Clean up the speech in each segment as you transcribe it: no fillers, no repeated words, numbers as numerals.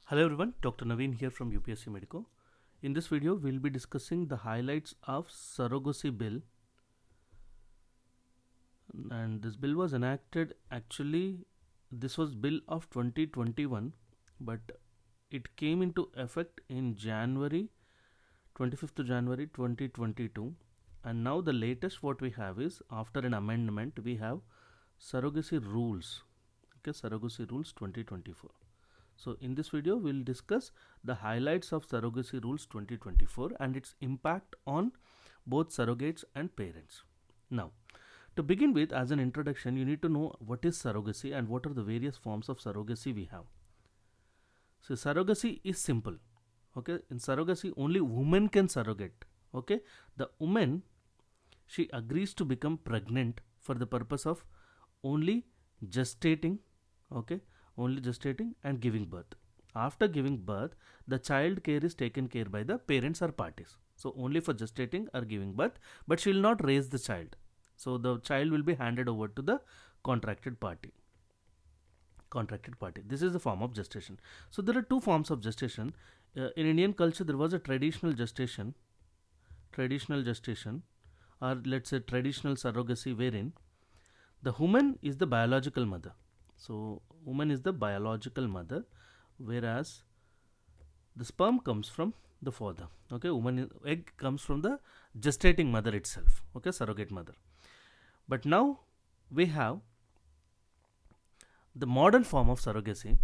Hello everyone, Dr. Naveen here from UPSC Medical. In this video, we'll be discussing the highlights of Surrogacy Bill. And this bill was enacted, actually, this was bill of 2021, but it came into effect in January, 25th of January 2022. And now the latest what we have is, after an amendment, we have Surrogacy Rules. Okay, Surrogacy Rules 2024. So in this video, we'll discuss the highlights of Surrogacy Rules 2024 and its impact on both surrogates and parents. Now, to begin with, as an introduction, you need to know what is surrogacy and what are the various forms of surrogacy we have. So surrogacy is simple. Okay, in surrogacy, only women can surrogate. Okay, the woman, she agrees to become pregnant for the purpose of only gestating. Okay, only gestating and giving birth. After giving birth, the child care is taken care by the parents or parties. So only for gestating or giving birth, but she will not raise the child. So the child will be handed over to the contracted party. Contracted party. This is the form of gestation. So there are two forms of gestation. In Indian culture, there was a traditional gestation, or let's say traditional surrogacy, wherein the woman is the biological mother. So woman is the biological mother, whereas the sperm comes from the father. Okay, egg comes from the gestating mother itself. Okay, surrogate mother. But now we have the modern form of surrogacy,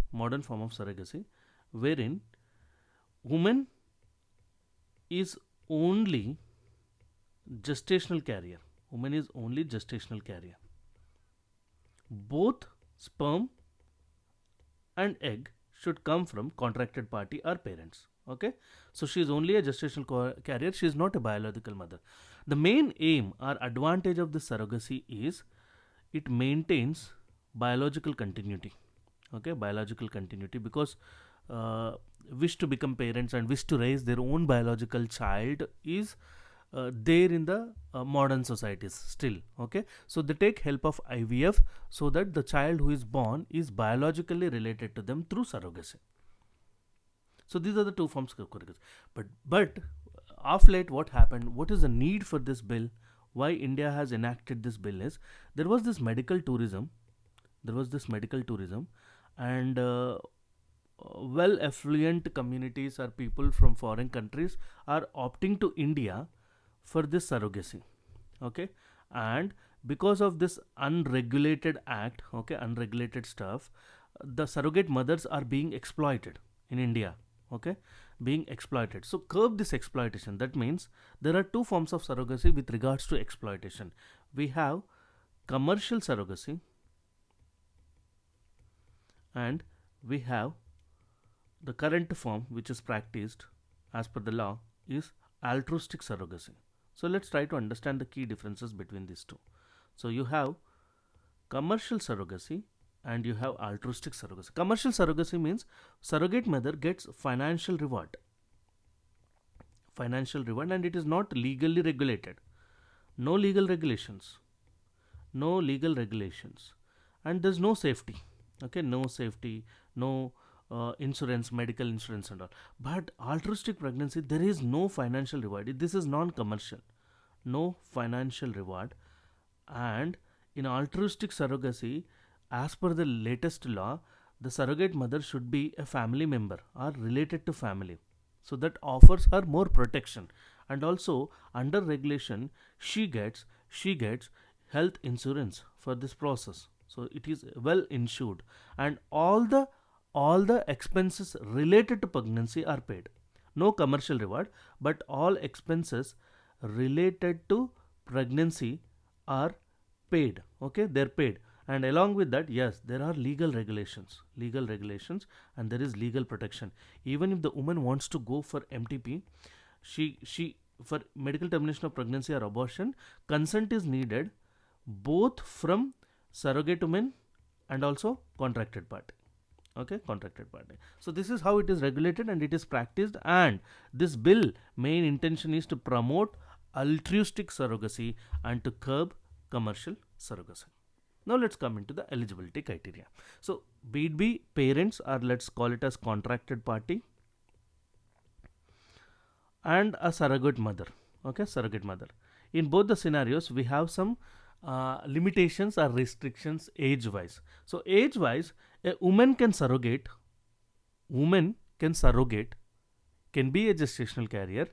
wherein woman is only gestational carrier. Woman is only gestational carrier. Both sperm and egg should come from contracted party or parents. Okay, so she is only a gestational carrier, she is not a biological mother. The main aim or advantage of the surrogacy is it maintains biological continuity. Okay, biological continuity, because wish to become parents and wish to raise their own biological child is there in the modern societies still. Okay, so they take help of IVF so that the child who is born is biologically related to them through surrogacy. So these are the two forms of surrogacy. But of late, what happened, what is the need for this bill, why India has enacted this bill, is there was this medical tourism, and well affluent communities or people from foreign countries are opting to India for this surrogacy. Okay, and because of this unregulated act, okay, unregulated stuff, the surrogate mothers are being exploited in India. Okay, being exploited. So curb this exploitation. That means there are two forms of surrogacy with regards to exploitation. We have commercial surrogacy and we have the current form which is practiced as per the law is altruistic surrogacy. So let's try to understand the key differences between these two. So you have commercial surrogacy and you have altruistic surrogacy. Commercial surrogacy means surrogate mother gets financial reward, and it is not legally regulated. No legal regulations, and there's no safety. Okay, no safety, no insurance, medical insurance and all. But altruistic pregnancy, there is no financial reward. This is non-commercial, no financial reward. And in altruistic surrogacy, as per the latest law, the surrogate mother should be a family member or related to family, so that offers her more protection. And also under regulation, she gets health insurance for this process, so it is well insured, and all the expenses related to pregnancy are paid. No commercial reward, but all expenses related to pregnancy are paid. Okay, they're paid. And along with that, yes, there are legal regulations, and there is legal protection. Even if the woman wants to go for MTP, she for medical termination of pregnancy or abortion, consent is needed both from surrogate women and also contracted party. Okay, contracted party. So this is how it is regulated and it is practiced. And this bill main intention is to promote altruistic surrogacy and to curb commercial surrogacy. Now let's come into the eligibility criteria. So be parents, or let's call it as contracted party, and a surrogate mother. Okay, surrogate mother. In both the scenarios, we have some limitations or restrictions age wise. So age wise, a woman can surrogate, can be a gestational carrier.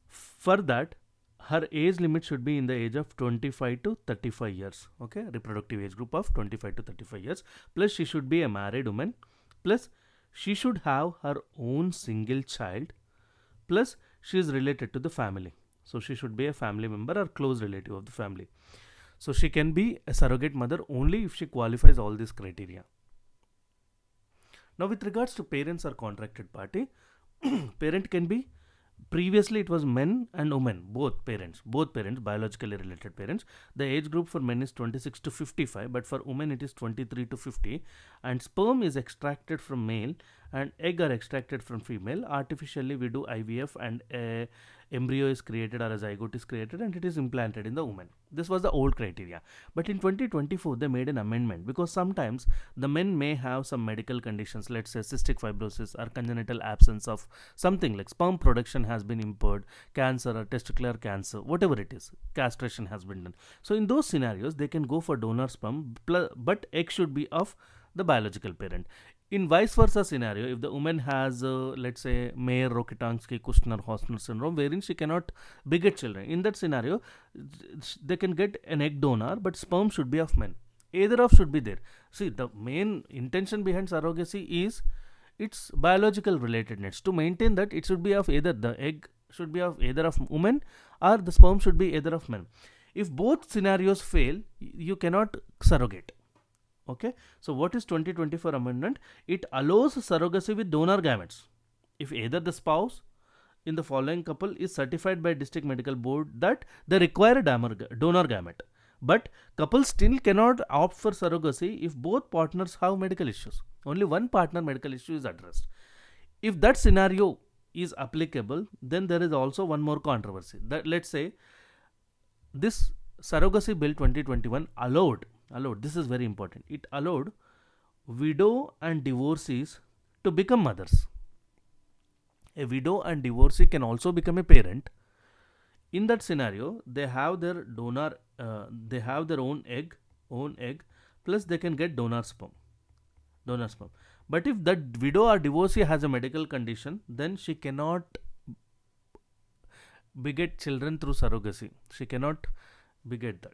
For that, her age limit should be in the age of 25 to 35 years. Okay, reproductive age group of 25 to 35 years. Plus she should be a married woman. Plus she should have her own single child. Plus she is related to the family. So she should be a family member or close relative of the family. So she can be a surrogate mother only if she qualifies all these criteria. Now with regards to parents or contracted party, parent can be, previously it was men and women, both parents, biologically related parents. The age group for men is 26 to 55, but for women it is 23 to 50, and sperm is extracted from male and egg are extracted from female. Artificially we do IVF, and a embryo is created or a zygote is created and it is implanted in the woman. This was the old criteria, but in 2024 they made an amendment, because sometimes the men may have some medical conditions, let's say cystic fibrosis or congenital absence of something, like sperm production has been impaired, cancer or testicular cancer, whatever it is, castration has been done. So in those scenarios they can go for donor sperm, but egg should be of the biological parent. In vice versa scenario, if the woman has let's say Mayer Rokitansky Kushner Hosner syndrome, wherein she cannot beget children, in that scenario they can get an egg donor, but sperm should be of men. Either of should be there. See, the main intention behind surrogacy is its biological relatedness. To maintain that, it should be of either, the egg should be of either of women or the sperm should be either of men. If both scenarios fail, you cannot surrogate. Okay, so what is 2024 amendment? It allows surrogacy with donor gametes if either the spouse in the following couple is certified by district medical board that they require a donor gamete, but couples still cannot opt for surrogacy if both partners have medical issues. Only one partner medical issue is addressed. If that scenario is applicable, then there is also one more controversy. That, let's say, this surrogacy bill 2021 allowed, this is very important, it allowed widow and divorcees to become mothers. A widow and divorcee can also become a parent. In that scenario, they have their donor, they have their own egg, plus they can get donor sperm. But if that widow or divorcee has a medical condition, then she cannot beget children through surrogacy. She cannot beget that.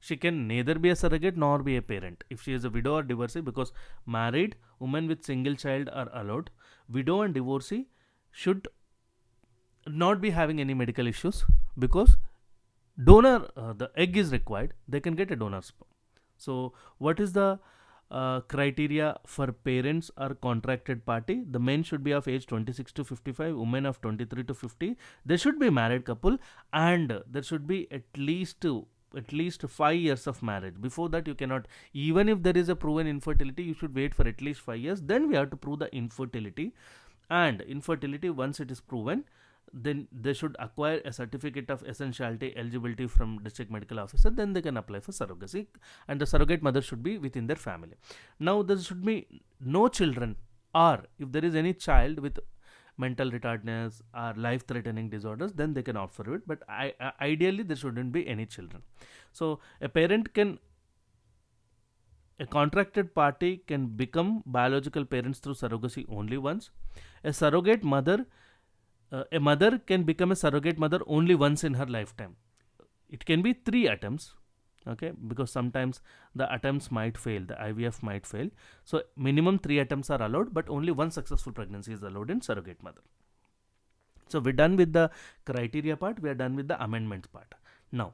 She can neither be a surrogate nor be a parent if she is a widow or divorcee, because married women with single child are allowed. Widow and divorcee should not be having any medical issues, because donor, the egg is required, they can get a donor sperm. So what is the criteria for parents or contracted party? The men should be of age 26 to 55, women of 23 to 50. They should be married couple, and there should be at least 5 years of marriage. Before that you cannot, even if there is a proven infertility, you should wait for at least 5 years. Then we have to prove the infertility, and infertility, once it is proven, then they should acquire a certificate of essentiality eligibility from district medical officer. Then they can apply for surrogacy, and the surrogate mother should be within their family. Now there should be no children, or if there is any child with mental retardedness or life threatening disorders, then they can opt for it, but ideally there shouldn't be any children. So a contracted party can become biological parents through surrogacy only once. A surrogate mother, a mother can become a surrogate mother only once in her lifetime. It can be 3 attempts, okay, because sometimes the attempts might fail, the IVF might fail. So minimum 3 attempts are allowed, but only one successful pregnancy is allowed in surrogate mother. So we're done with the criteria part, we are done with the amendments part. Now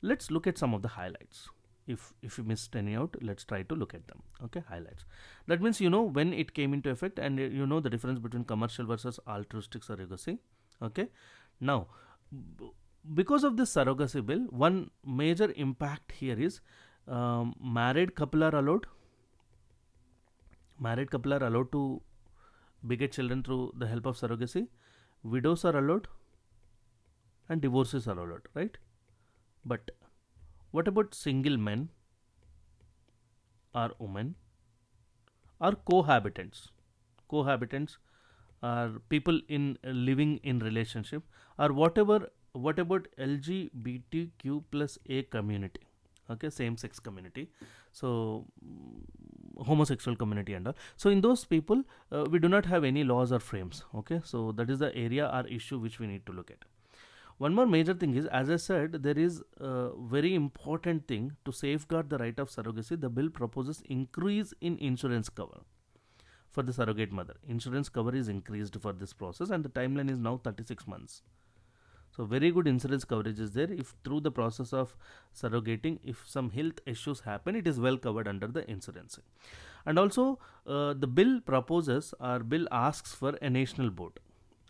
let's look at some of the highlights. If you missed any out, let's try to look at them. Okay, highlights. That means you know when it came into effect, and you know the difference between commercial versus altruistic surrogacy. Okay, now because of this surrogacy bill, one major impact here is married couple are allowed. Married couple are allowed to beget children through the help of surrogacy. Widows are allowed, and divorces are allowed, right? But what about single men are women, are cohabitants. Cohabitants are people in living in relationship, or whatever. What about LGBTQ plus A community? Okay, same sex community. So homosexual community and all. So in those people, we do not have any laws or frames. Okay, so that is the area or issue which we need to look at. One more major thing is, as I said, there is a very important thing to safeguard the right of surrogacy. The bill proposes increase in insurance cover for the surrogate mother. Insurance cover is increased for this process, and the timeline is now 36 months. So very good insurance coverage is there. If through the process of surrogating, if some health issues happen, it is well covered under the insurance. And also, the bill proposes or bill asks for a national board.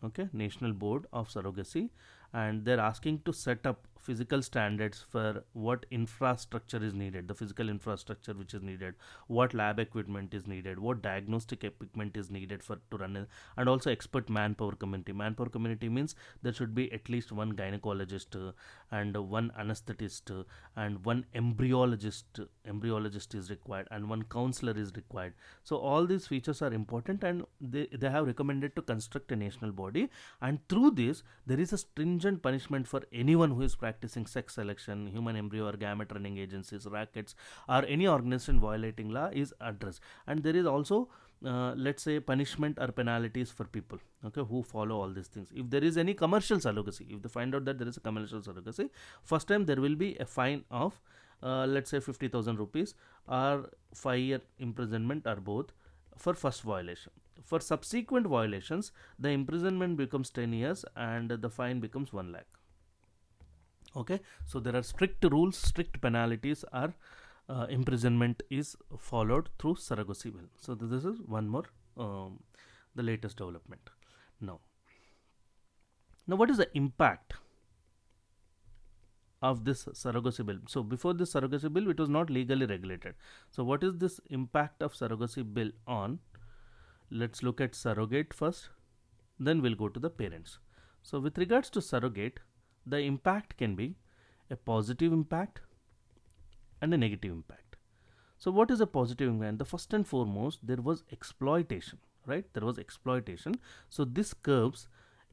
Okay, national board of surrogacy, and they're asking to set up physical standards for what infrastructure is needed, the physical infrastructure which is needed, what lab equipment is needed, what diagnostic equipment is needed for to run it, and also expert manpower community. Manpower community means there should be at least one gynecologist, and one anesthetist, and one embryologist is required, and one counselor is required. So all these features are important, and they have recommended to construct a national body, and through this there is a stringent punishment for anyone who is practicing sex selection, human embryo or gamete running agencies, rackets, or any organization violating law is addressed. And there is also let's say punishment or penalties for people, okay, who follow all these things. If there is any commercial surrogacy, if they find out that there is a commercial surrogacy, first time there will be a fine of let's say 50,000 rupees or 5-year imprisonment or both for first violation. For subsequent violations, the imprisonment becomes 10 years and the fine becomes 1 lakh. Okay, so there are strict rules, strict penalties, or imprisonment is followed through surrogacy bill. So this is one more the latest development. Now what is the impact of this surrogacy bill? So before this surrogacy bill, it was not legally regulated. So what is this impact of surrogacy bill on? Let's look at surrogate first, then we'll go to the parents. So with regards to surrogate, the impact can be a positive impact and a negative impact. So what is a positive impact? The first and foremost, there was exploitation, right? There was exploitation. So this curbs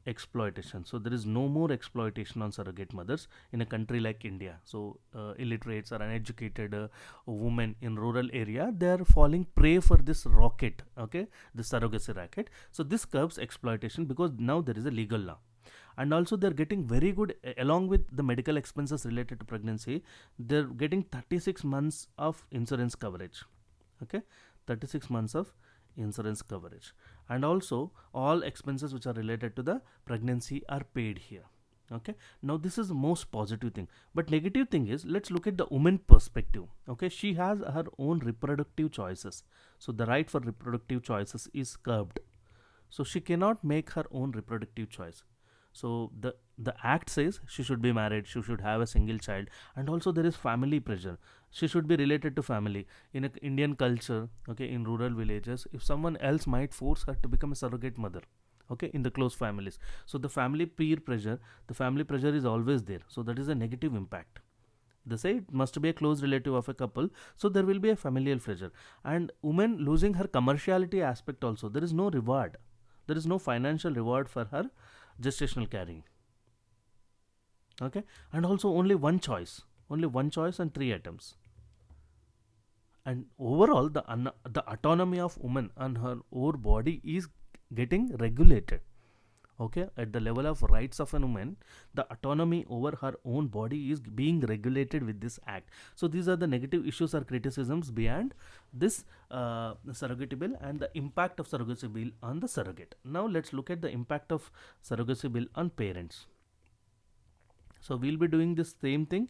exploitation. So there is no more exploitation on surrogate mothers in a country like India. So illiterates or uneducated women in rural area, they are falling prey for this racket, okay, the surrogacy racket. So this curbs exploitation because now there is a legal law. And also they're getting very good, along with the medical expenses related to pregnancy, they're getting 36 months of insurance coverage. Okay, 36 months of insurance coverage, and also all expenses which are related to the pregnancy are paid here. Okay, now this is the most positive thing. But negative thing is, let's look at the woman perspective. Okay, she has her own reproductive choices, so the right for reproductive choices is curbed. So she cannot make her own reproductive choice. So the act says she should be married, she should have a single child, and also there is family pressure. She should be related to family. In a Indian culture, okay, in rural villages, if someone else might force her to become a surrogate mother, okay, in the close families. So the family peer pressure, the family pressure is always there. So that is a negative impact. They say it must be a close relative of a couple, so there will be a familial pressure. And woman losing her commerciality aspect also. There is no reward. There is no financial reward for her gestational carrying. Okay, and also only one choice and 3 items. And overall, the autonomy of woman and her own body is getting regulated. Okay, at the level of rights of a woman, the autonomy over her own body is being regulated with this act. So these are the negative issues or criticisms beyond this surrogacy bill and the impact of surrogacy bill on the surrogate. Now let's look at the impact of surrogacy bill on parents. So we'll be doing this same thing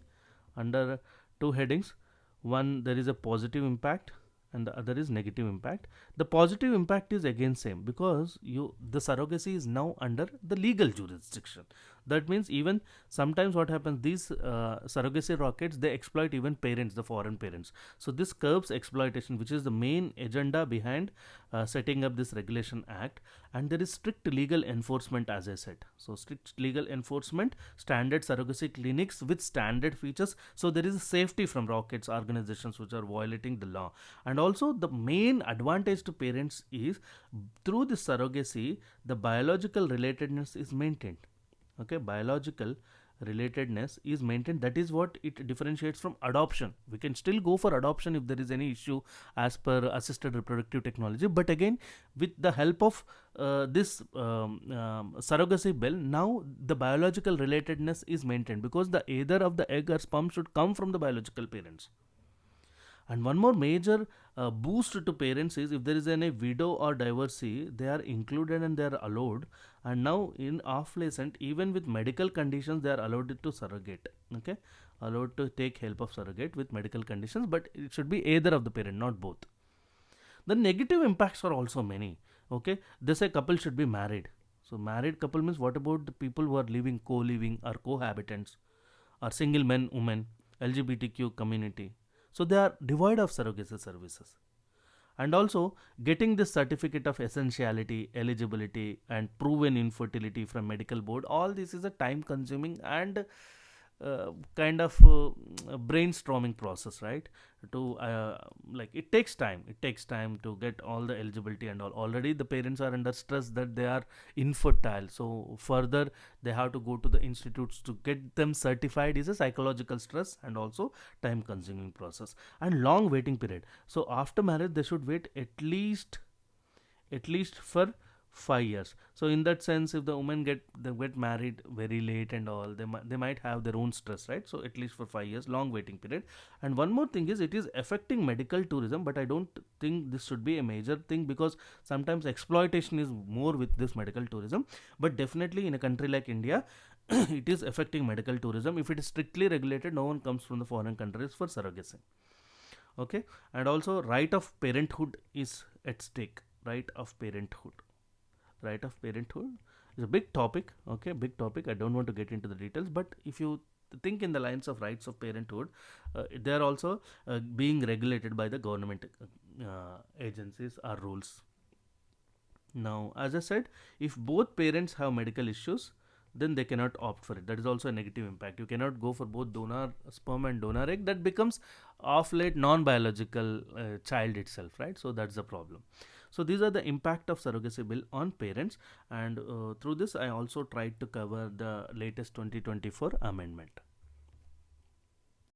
under 2 headings. One, there is a positive impact, and the other is negative impact. The positive impact is again same, because the surrogacy is now under the legal jurisdiction. That means even sometimes what happens, these surrogacy rockets, they exploit even parents, the foreign parents. So this curbs exploitation, which is the main agenda behind setting up this regulation act. And there is strict legal enforcement, as I said. So strict legal enforcement, standard surrogacy clinics with standard features. So there is a safety from rockets organizations which are violating the law. And also the main advantage to parents is, through the surrogacy, the biological relatedness is maintained. Okay, biological relatedness is maintained. That is what it differentiates from adoption. We can still go for adoption if there is any issue as per assisted reproductive technology, but again, with the help of this surrogacy bill, now the biological relatedness is maintained, because the either of the egg or sperm should come from the biological parents. And one more major boost to parents is, if there is any widow or divorcee, they are included and they are allowed. And now in off recent, even with medical conditions, they are allowed to surrogate. Okay, allowed to take help of surrogate with medical conditions, but it should be either of the parent, not both. The negative impacts are also many. Okay, they say couple should be married. So married couple means, what about the people who are living, co-living or cohabitants, or single men, women, LGBTQ community? So they are devoid of surrogacy services. And also, getting this certificate of essentiality, eligibility, and proven infertility from medical board, all this is a time consuming and kind of brainstorming process, right? To like, it takes time, to get all the eligibility and all. Already the parents are under stress that they are infertile, so further they have to go to the institutes to get them certified, is a psychological stress and also time consuming process, and long waiting period. So after marriage they should wait at least for 5 years. So in that sense, if the women get married very late and all, they might have their own stress, right? So at least for 5 years, long waiting period. And one more thing is, it is affecting medical tourism, but I don't think this should be a major thing, because sometimes exploitation is more with this medical tourism. But definitely in a country like India, it is affecting medical tourism. If it is strictly regulated, no one comes from the foreign countries for surrogacy. Okay, and also right of parenthood is at stake. Right of parenthood is a big topic. Okay, big topic. I don't want to get into the details, but if you think in the lines of rights of parenthood, they are also being regulated by the government agencies or rules. Now, as I said, if both parents have medical issues, then they cannot opt for it. That is also a negative impact. You cannot go for both donor sperm and donor egg. That becomes off late non-biological child itself, right? So that's the problem. So these are the impact of surrogacy bill on parents, and through this I also tried to cover the latest 2024 amendment.